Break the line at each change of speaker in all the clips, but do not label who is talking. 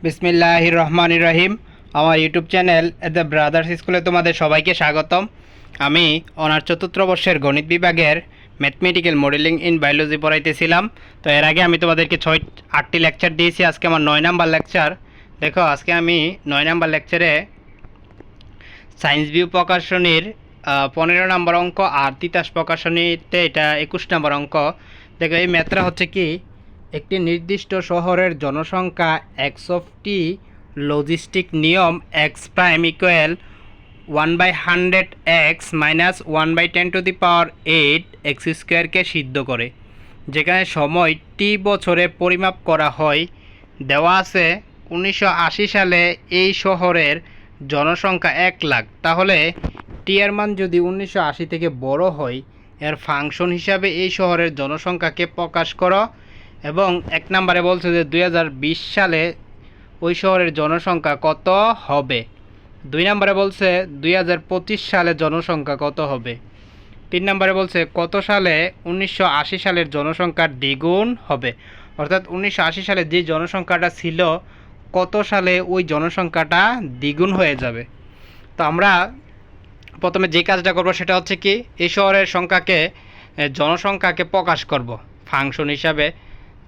বিসমিল্লাহির রহমানির রহিম। আমার ইউটিউব চ্যানেল দ্য ব্রাদার্স স্কুলে তোমাদের সবাইকে স্বাগতম। আমি অনার্স চতুর্থ বর্ষের গণিত বিভাগের ম্যাথমেটিক্যাল মডেলিং ইন বায়োলজি পড়াইতেছিলাম। তো এর আগে আমি তোমাদেরকে 8টি লেকচার দিয়েছি। আজকে আমার 9 নাম্বার লেকচার। দেখো, আজকে আমি 9 নাম্বার লেকচারে সায়েন্স ভিউ প্রকাশনীর 15 নম্বর অঙ্ক, আর তিতাস প্রকাশনীতে এটা 21 নম্বর অঙ্ক। দেখো, এই ম্যাথটা হচ্ছে কি, একটি নির্দিষ্ট শহরের জনসংখ্যা এক্স অফ টি লজিস্টিক নিয়ম X prime equal 1/100 minus 1/10⁸ X স্কোয়ারকে সিদ্ধ করে, যেখানে সময় টি বছরে পরিমাপ করা হয়। দেওয়া আছে 1980 সালে এই শহরের জনসংখ্যা 1 লাখ। তাহলে টি এর মান যদি 1980 থেকে বড় হয়, এর ফাংশন হিসাবে এই শহরের জনসংখ্যাকে প্রকাশ করো। এবং 1 নম্বরে বলছে যে 2020 সালে ওই শহরের জনসংখ্যা কত হবে। 2 নম্বরে বলছে 2025 সালে জনসংখ্যা কত হবে। 3 নম্বরে বলছে কত সালে 1980 সালের জনসংখ্যার দ্বিগুণ হবে, অর্থাৎ 1980 সালে যে জনসংখ্যাটা ছিল, কত সালে ওই জনসংখ্যাটা দ্বিগুণ হয়ে যাবে। তো আমরা প্রথমে যে কাজটা করব সেটা হচ্ছে কি, এই শহরের জনসংখ্যাকে প্রকাশ করব ফাংশন হিসাবে।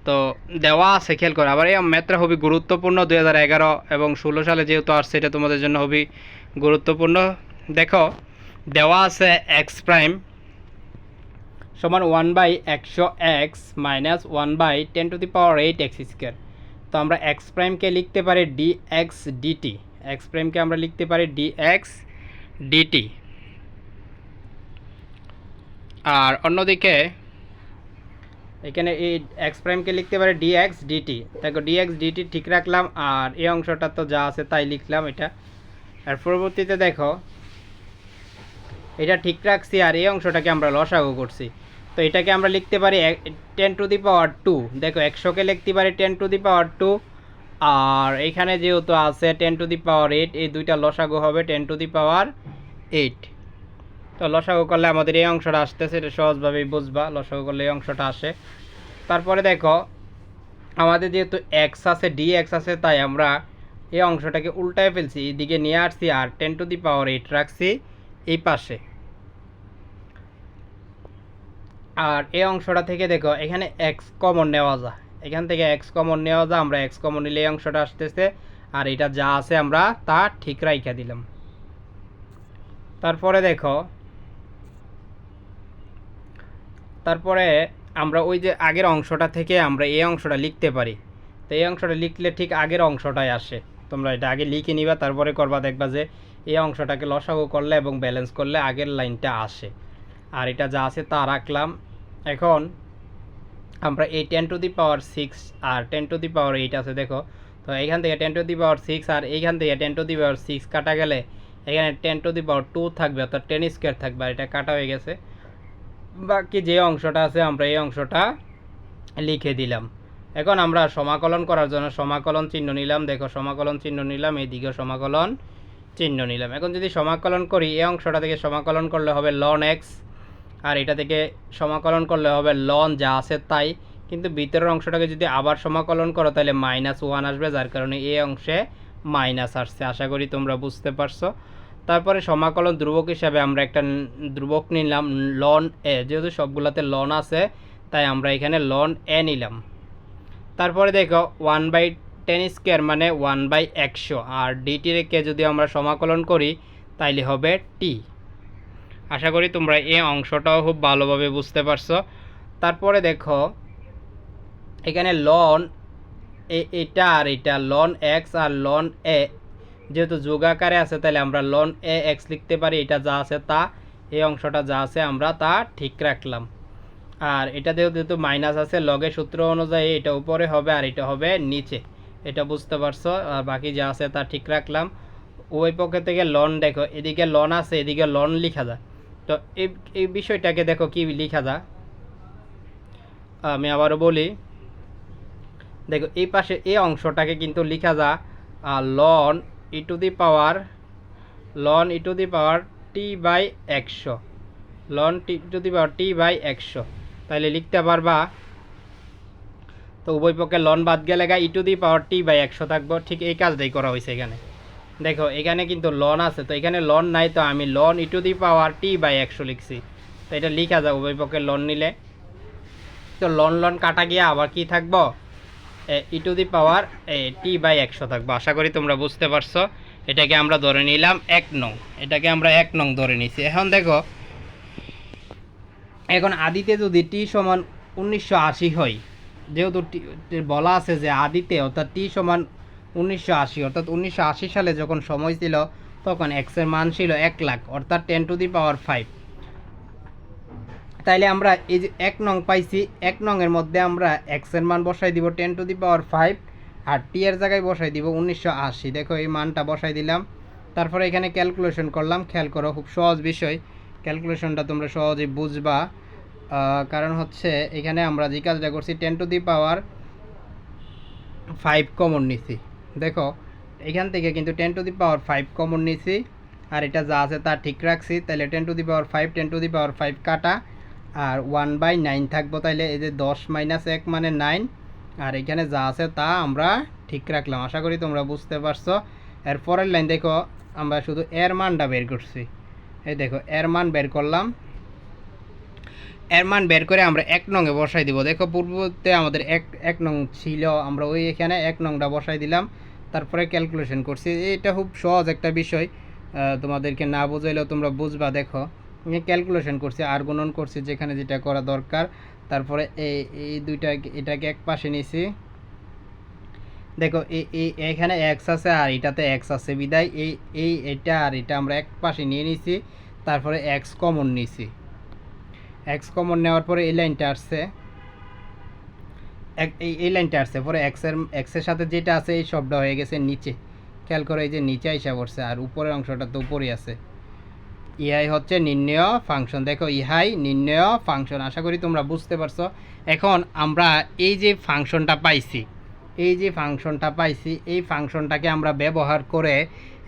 তো দেওয়া আছে, খেয়াল করে। আবার এই ম্যাথটা খুবই গুরুত্বপূর্ণ। 2011 এবং 16 সালে যেহেতু আসছে, এটা তোমাদের জন্য খুবই গুরুত্বপূর্ণ। দেখো, দেওয়া আছে এক্স প্রাইম সমান 1/100 মাইনাস 1/10⁸ এক্স স্কোয়ার। তো আমরা এক্স প্রাইমকে লিখতে পারি ডি এক্স ডিটি। এক্স প্রাইমকে আমরা লিখতে পারি ডি এক্স ডিটি। আর অন্যদিকে এখানে এই এক্স প্রাইমকে লিখতে পারি ডি এক্স ডিটি। দেখো, ডি এক্স ডিটি ঠিক রাখলাম, আর এই অংশটা তো যা আছে তাই লিখলাম এটা। আর পরবর্তীতে দেখো, এটা ঠিক রাখছি, আর এই অংশটাকে আমরা লসাগু করছি। তো এটাকে আমরা লিখতে পারি 10⁻²। দেখো, 100কে লিখতে পারি 10⁻², আর এইখানে যেহেতু আছে 10⁻8, এই দুইটা লসাগু হবে 10⁻8। তো লসাগু করলে আমাদের এই অংশটা আসতেছে, এটা সহজভাবেই বুঝবা। লসাগু করলে এই অংশটা আসে। তারপরে দেখো, আমাদের যেহেতু এক্স আছে, ডি এক্স আছে, তাই আমরা এই অংশটাকে উল্টায় ফেলছি, এদিকে নিয়ে আসছি, আর 10⁻8 রাখছি এই পাশে। আর এই অংশটা থেকে দেখো, এখানে এক্স কমন নেওয়া যায়, এখান থেকে এক্স কমন নেওয়া যায়। আমরা এক্স কমন নিলে এই অংশটা আসতেছে, আর এটা যা আছে আমরা তা ঠিক রাইখা দিলাম। তারপরে দেখো, তারপরে আমরা ওই যে আগের অংশটা থেকে আমরা এই অংশটা লিখতে পারি। তো এই অংশটা লিখলে ঠিক আগের অংশটাই আসে। তোমরা এটা আগে লিখে নিবা, তারপরে করবা, দেখবা যে এই অংশটাকে লসাগু করলে এবং ব্যালেন্স করলে আগের লাইনটা আসে। আর এটা যা আছে তা রাখলাম। এখন আমরা এই 10⁻6 আর 10⁻8 আছে, দেখো। তো এইখান থেকে 10⁻6 আর এইখান থেকে 10⁻6 কাটা গেলে এখানে 10⁻2 থাকবে, অর্থাৎ 10² থাকবে, আর এটা কাটা হয়ে গেছে। বাকি যে অংশটা আছে আমরা এই অংশটা লিখে দিলাম। এখন আমরা সমাকলন করার জন্য সমাকলন চিহ্ন নিলাম। দেখো, সমাকলন চিহ্ন নিলাম, এইদিকেও সমাকলন চিহ্ন নিলাম। এখন যদি সমাকলন করি, এই অংশটা থেকে সমাকলন করলে হবে লন এক্স, আর এটা থেকে সমাকলন করলে হবে লন যা আছে তাই। কিন্তু ভিতরের অংশটাকে যদি আবার সমাকলন করো, তাহলে -1 আসবে, যার কারণে এই অংশে মাইনাস আসছে। আশা করি তোমরা বুঝতে পারছো। তারপরে সমাকলন ধ্রুবক হিসাবে আমরা একটা ধ্রুবক নিলাম লন এ, যেহেতু সবগুলোতে লন আছে তাই আমরা এখানে লন এ নিলাম। তারপরে দেখো, 1/10² মানে 1/100, আর ডিটি রেখে যদি আমরা সমাকলন করি তাইলে হবে টি। আশা করি তোমরা এই অংশটাও খুব ভালোভাবে বুঝতে পারছো। তারপরে দেখো, এখানে লন এটা আর এটা লন এক্স আর লন এ যেহেতু যোগ আকারে আছে, তাহলে আমরা লন এ এক্স লিখতে পারি। এটা যা আছে তা, এই অংশটা যা আছে আমরা তা ঠিক রাখলাম। আর এটা যেহেতু মাইনাস আছে, লগের সূত্র অনুযায়ী এটা উপরে হবে আর এটা হবে নিচে, এটা বুঝতে পারছো। আর বাকি যা আছে তা ঠিক রাখলাম। ওই পক্ষে থেকে লন, দেখো এদিকে লন আছে, এদিকে লন লিখা যায়। তো এই বিষয়টাকে দেখো কি লিখা যায়, আমি আবারও বলি। দেখো, এই পাশে এই অংশটাকে কিন্তু লিখা যায় ln e to the power t/100, ln T to the power t/100। তাহলে লিখতে পারবা তো উভয় পক্ষে লন বাদ গেলে ই to the power T by 100 থাকবো। ঠিক এই কাজটাই করা হয়েছে এখানে। দেখো এখানে কিন্তু লন আছে, তো এখানে লন নাই, তো আমি ln e to the power T by 100 লিখছি। তো এটা লিখা যায় উভয় পক্ষে লন নিলে। তো লন লন কাটা গিয়ে আবার কি থাকবো, ই to the power T by 100 থাকবো। আশা করি তোমরা বুঝতে পারছো। এটাকে আমরা ধরে নিলাম 1 নং, এটাকে আমরা 1 নং ধরে নিছি। এখন দেখো, এখন আদিতে যদি টি সমান 1980 হয়, যেহেতু বলা আছে যে আদিতে অর্থাৎ টি সমান 1980, অর্থাৎ 1980 সালে যখন সময় ছিল তখন এক্সের মান ছিল 1 লাখ, অর্থাৎ 10 টু দি পাওয়ার 5। তাইলে আমরা এই যে 1 নং পাইছি, 1 নং এর মধ্যে আমরা এক্সের মান বসাই দিব 10 টু দি পাওয়ার 5, আর টি এর জায়গায় বসাই দিব 1980। দেখো এই মানটা বসাই দিলাম। তারপরে এখানে ক্যালকুলেশন করলাম। খেয়াল করো, খুব সহজ বিষয়, ক্যালকুলেশনটা তোমরা সহজেই বুঝবা। কারণ হচ্ছে এখানে আমরা যে কাজটা করছি 10 টু দি পাওয়ার 5 কমন নিছি। দেখো এখান থেকে কিন্তু 10 টু দি পাওয়ার 5 কমন নিছি, আর এটা যা আছে তা ঠিক রাখছি। তাহলে 10 two the power 5, 10 two the পাওয়ার 5 কাটা, আর 1/9 থাকবো। তাইলে এই যে 10 মাইনাস 1 মানে 9, আর এখানে যা আছে তা আমরা ঠিক রাখলাম। আশা করি তোমরা বুঝতে পারছো। এর পরের লাইন দেখো, আমরা শুধু এর মানটা বের করছি। এই দেখো এর মান বের করলাম। এর মান বের করে আমরা 1 নংয়ে বসাই দিব। দেখো পূর্বতে আমাদের 1 নং ছিল, আমরা ওই এখানে 1 নংটা বসাই দিলাম। তারপরে ক্যালকুলেশন করছি। এটা খুব সহজ একটা বিষয়, তোমাদেরকে না বুঝাইলেও তোমরা বুঝবা। দেখো ক্যালকুলেশন করছি, আর গুণন করছি যেখানে যেটা করা দরকার। তারপরে এই দুইটা এটাকে এক পাশে নিছি। দেখো এখানে এক্স আছে আর এটাতে এক্স আছে বিদায় এটা আর এটা আমরা এক পাশে নিয়ে নিছি। তারপরে এক্স কমন নিছি। এক্স কমন নেওয়ার পরে এই লাইনটা আসছে, এই লাইনটা আসছে। পরে এক্সের সাথে যেটা আছে এই সবটা হয়ে গেছে নিচে। খেয়াল করে এই যে নিচে আইসা পড়ছে, আর উপরের অংশটা তো উপরেই আছে। ইহাই হচ্ছে নির্ণয় ফাংশন। দেখো ইহাই নির্ণয় ফাংশন। আশা করি তোমরা বুঝতে পারছো। এখন আমরা এই যে ফাংশনটা পাইছি, এই ফাংশনটাকে আমরা ব্যবহার করে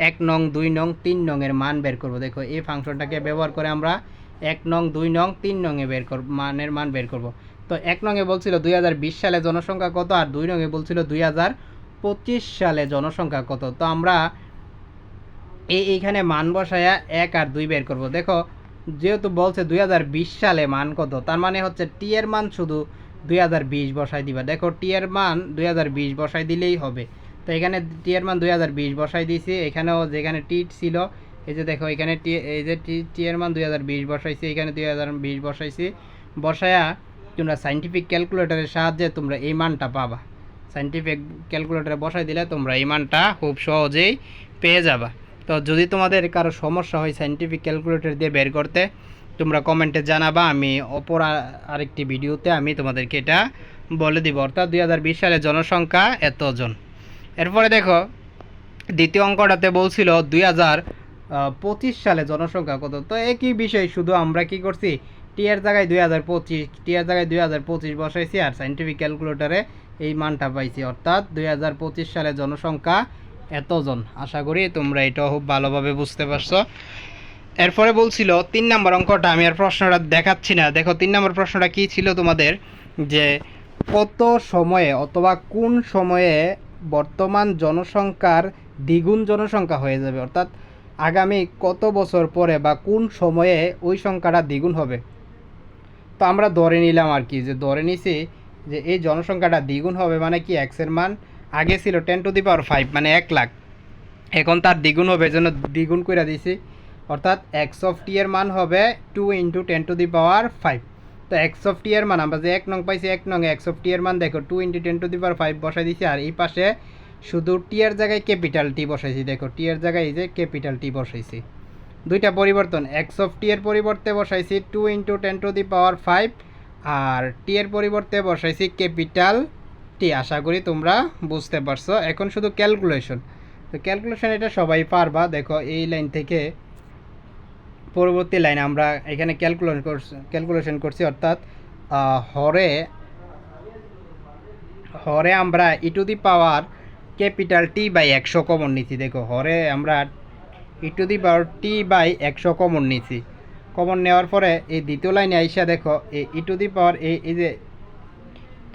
1 নং 2 নং 3 নং এর মান বের করব। দেখো এই ফাংশনটাকে ব্যবহার করে আমরা 1 নং 2 নং 3 নং এ মানের মান বের করব। তো 1 নং এ বলছিল 2020 সালে জনসংখ্যা কত, আর 2 নং এ বলছিল 2025 সালে জনসংখ্যা কত। তো আমরা এইখানে মান বসায়া 1 আর 2 বের করব। দেখো যেহেতু বলছে 2020 সালে মান কত, তার মানে হচ্ছে টি এর মান শুধু 2020 বসাই দিবা। দেখো টি এর মান 2020 বসাই দিলেই হবে। তো এখানে টি এর মান 2020 বসাই দিয়েছি। এখানেও যেখানে টি ছিল, এই যে দেখো এখানে এই যে টি এর মান 2020 বসাইছি, এখানে 2020 বসাইছি। বসায়া তোমরা সাইন্টিফিক ক্যালকুলেটরের সাহায্যে তোমরা এই মানটা পাবা। সাইন্টিফিক ক্যালকুলেটরে বসাই দিলে তোমরা এই মানটা খুব সহজেই পেয়ে যাবা। তো যদি তোমাদের কারো সমস্যা হয় সাইন্টিফিক ক্যালকুলেটর দিয়ে বের করতে, তোমরা কমেন্টে জানাবা। আমি অপর আরেকটি ভিডিওতে আমি তোমাদেরকে এটা বলে দিব। অর্থাৎ 2020 সালে জনসংখ্যা এতজন। এরপরে দেখো দ্বিতীয় অঙ্কটাতে বলছিল 2025 সালে জনসংখ্যা কত। তো একই বিষয়, শুধু আমরা কি করছি, টি এর জায়গায় 2025 বসাইছি, আর সাইন্টিফিক ক্যালকুলেটরে এই মানটা পাইছি। অর্থাৎ 2025 সালে জনসংখ্যা এতজন। আশা করি তোমরা এটাও খুব ভালোভাবে বুঝতে পারছো। এরপরে বলছিল 3 নম্বর অঙ্কটা, আমি আর প্রশ্নটা দেখাচ্ছি না। দেখো 3 নম্বর প্রশ্নটা কি ছিল তোমাদের, যে কত সময়ে অথবা কোন সময়ে বর্তমান জনসংখ্যার দ্বিগুণ জনসংখ্যা হয়ে যাবে, অর্থাৎ আগামী কত বছর পরে বা কোন সময়ে ওই সংখ্যাটা দ্বিগুণ হবে। তো আমরা ধরে নিলাম আর কি, যে ধরে নিছি যে এই জনসংখ্যাটা দ্বিগুণ হবে মানে কি, এক্সের মান আগে ছিল 10 টু দি পাওয়ার 5 মানে 1 লাখ, এখন তার দ্বিগুণ হবে, জন্য দ্বিগুণ করে দিছি। অর্থাৎ এক্স অফ টি এর মান হবে 2 × 10 টু দি পাওয়ার 5। তো এক্স অফ টি এর মান আমরা যে 1 নং পাইছি, 1 নং এক্স অফ টি এর মান দেখো 2 × 10 টু দি পাওয়ার 5 বসাই দিছি। আর এই পাশে শুধু টি এর জায়গায় ক্যাপিটাল টি বসাইছি। দেখো টি এর জায়গায় এই যে ক্যাপিটাল টি বসাইছি। দুইটা পরিবর্তন, এক্স অফ টি এর পরিবর্তে বসাইছি 2 × 10 টু দি পাওয়ার 5, আর টি এর পরিবর্তে বসাইছি ক্যাপিটাল টি। আশা করি তোমরা বুঝতে পারছো। এখন শুধু ক্যালকুলেশন। তো ক্যালকুলেশন এটা সবাই পারবা। দেখো এই লাইন থেকে পরবর্তী লাইন আমরা এখানে ক্যালকুলেশন করছি। অর্থাৎ হরে আমরা e to the power capital T by 100 common নিছি। দেখো হরে আমরা e to the power T by 100 common নিছি। কমন নেওয়ার পরে এই দ্বিতীয় লাইনে আইসা দেখো এই ই টু দি পাওয়ার এই যে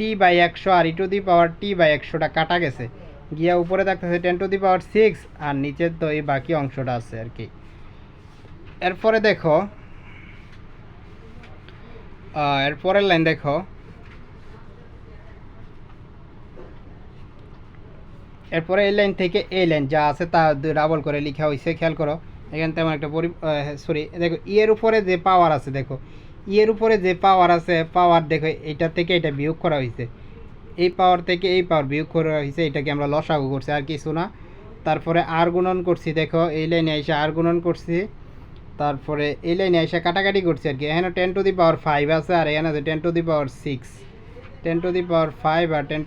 t/100 আর e⁻t/100টা কাটা গেছে, গিয়া উপরে থাকতেছে 10⁶ আর নিচের তো এই বাকি অংশটা আছে আর কি। এরপরে দেখো এরপরের লাইন দেখো, এরপরে এই লাইন থেকে এই লাইন যা আছে তা ডাবল করে লেখা হয়েছে, খেয়াল করো। এখানে তেমন একটা সরি দেখো এর উপরে যে পাওয়ার আছে, দেখো এর উপরে যে পাওয়ার আছে, পাওয়ার দেখো এটা থেকে এটা বিয়োগ করা হয়েছে, এই পাওয়ার থেকে এই পাওয়ার বিয়োগ করা হয়েছে, এটাকে আমরা লসাগু করছি আর কিছু না। তারপরে আর গুণন করছি, দেখো এই লাইনে এসে আর গুণন করছি, তারপরে এই লাইনে এসে কাটাকাটি করছি আর কি। এখানে 10⁵ আছে আর এখানে আছে 10⁶ 10⁵ আর 10⁶।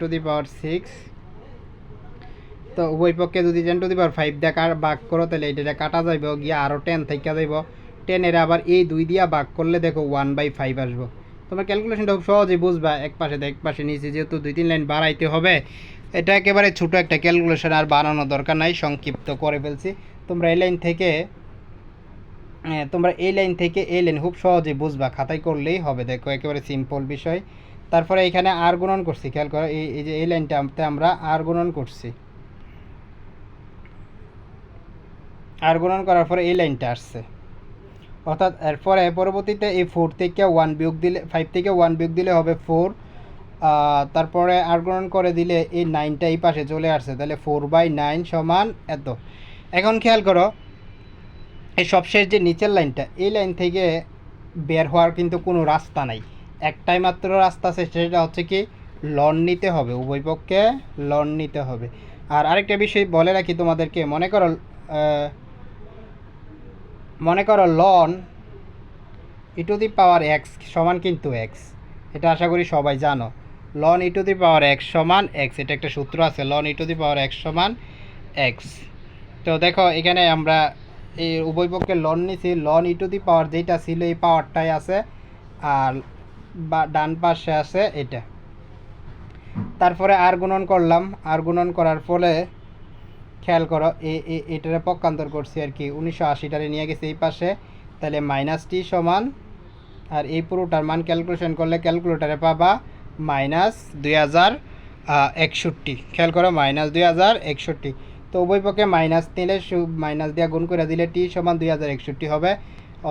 তো উভয় পক্ষে যদি 10⁵ দিয়ে ভাগ করো তাহলে এটা কাটা যাইব, গিয়ে আরও 10 থেকে যাইব, 10-এর আবার এই 2 দিয়া ভাগ করলে দেখো 1/5 আসবো। তোমার ক্যালকুলেশনটা খুব সহজেই বুঝবা, এক পাশে নিচে যেহেতু 2-3 লাইন বাড়াইতে হবে, এটা একেবারে ছোটো একটা ক্যালকুলেশন, আর বানানোর দরকার নাই, সংক্ষিপ্ত করে ফেলছি। তোমরা এই লাইন থেকে এই লাইন খুব সহজেই বুঝবা, খাতায় করলেই হবে, দেখো একেবারে সিম্পল বিষয়। তারপরে এখানে আর গুণন করছি, খেয়াল করো এই যে এই লাইনটাতে আমরা আর গুণন করছি, আর গুণন করার পরে এই লাইনটা আসছে, অর্থাৎ এরপরে পরবর্তীতে এই 4 থেকে 1 বিয়োগ দিলে, 5 থেকে 1 বিয়োগ দিলে হবে 4, তারপরে আর গুণন করে দিলে এই 9টা এই পাশে চলে আসছে, তাহলে 4/9 সমান এত। এখন খেয়াল করো এই সবশেষ যে নিচের লাইনটা, এই লাইন থেকে বের হওয়ার কিন্তু কোনো রাস্তা নাই, একটাই মাত্র রাস্তা আছে, সেটা হচ্ছে কি লন নিতে হবে, উভয় পক্ষে লন নিতে হবে। আর আরেকটা বিষয় বলে রাখি তোমাদেরকে, মনে করো লন e⁻x সমান কিন্তু x, এটা আশা করি সবাই জানো, লন e⁻x সমান x, এটা একটা সূত্র আছে, লন e⁻x সমান x। তো দেখো এখানে আমরা এই উভয় পক্ষে লন নিছি, লন e⁻, যেটা ছিল এই পাওয়ারটাই আছে, আর ডান পাশে আছে এটা। তারপরে আর গুণন করলাম, আর গুণন করার ফলে খেয়াল করো এটারে পক্ষান্তর করছি আর কি, 1980টারে নিয়ে গেছি এই পাশে, তাহলে -t সমান, আর এই পুরোটার মান ক্যালকুলেশন করলে ক্যালকুলেটারে পাবা -2061। খেয়াল করো -2061। তো উভয় পক্ষে মাইনাস নিলে মাইনাস দিয়ে গুণ করে দিলে t সমান 2061 হবে।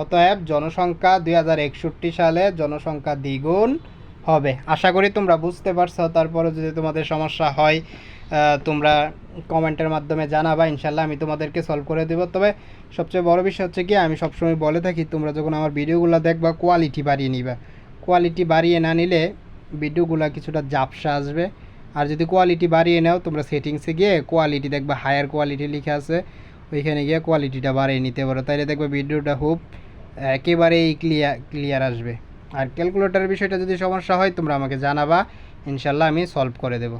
অতএব জনসংখ্যা 2061 সালে জনসংখ্যা দ্বিগুণ হবে। আশা করি তোমরা বুঝতে পারছো। তারপরে যদি তোমাদের সমস্যা হয় তোমরা কমেন্টের মাধ্যমে জানাবা, ইনশাল্লাহ আমি তোমাদেরকে সলভ করে দেবো। তবে সবচেয়ে বড় বিষয় হচ্ছে কি, আমি সবসময় বলে থাকি তোমরা যখন আমার ভিডিওগুলো দেখবা কোয়ালিটি বাড়িয়ে নিবা, কোয়ালিটি বাড়িয়ে না নিলে ভিডিওগুলো কিছুটা ঝাপসা আসবে। আর যদি কোয়ালিটি বাড়িয়ে নাও, তোমরা সেটিংসে গিয়ে কোয়ালিটি দেখবা হায়ার কোয়ালিটি লেখা আছে, ওইখানে গিয়ে কোয়ালিটিটা বাড়িয়ে নিতে পারো, তাইলে দেখবে ভিডিওটা খুব একেবারেই ক্লিয়ার আসবে। আর ক্যালকুলেটরের বিষয়টা যদি সমস্যা হয় তোমরা আমাকে জানাবা, ইনশাল্লাহ আমি সলভ করে দেবো।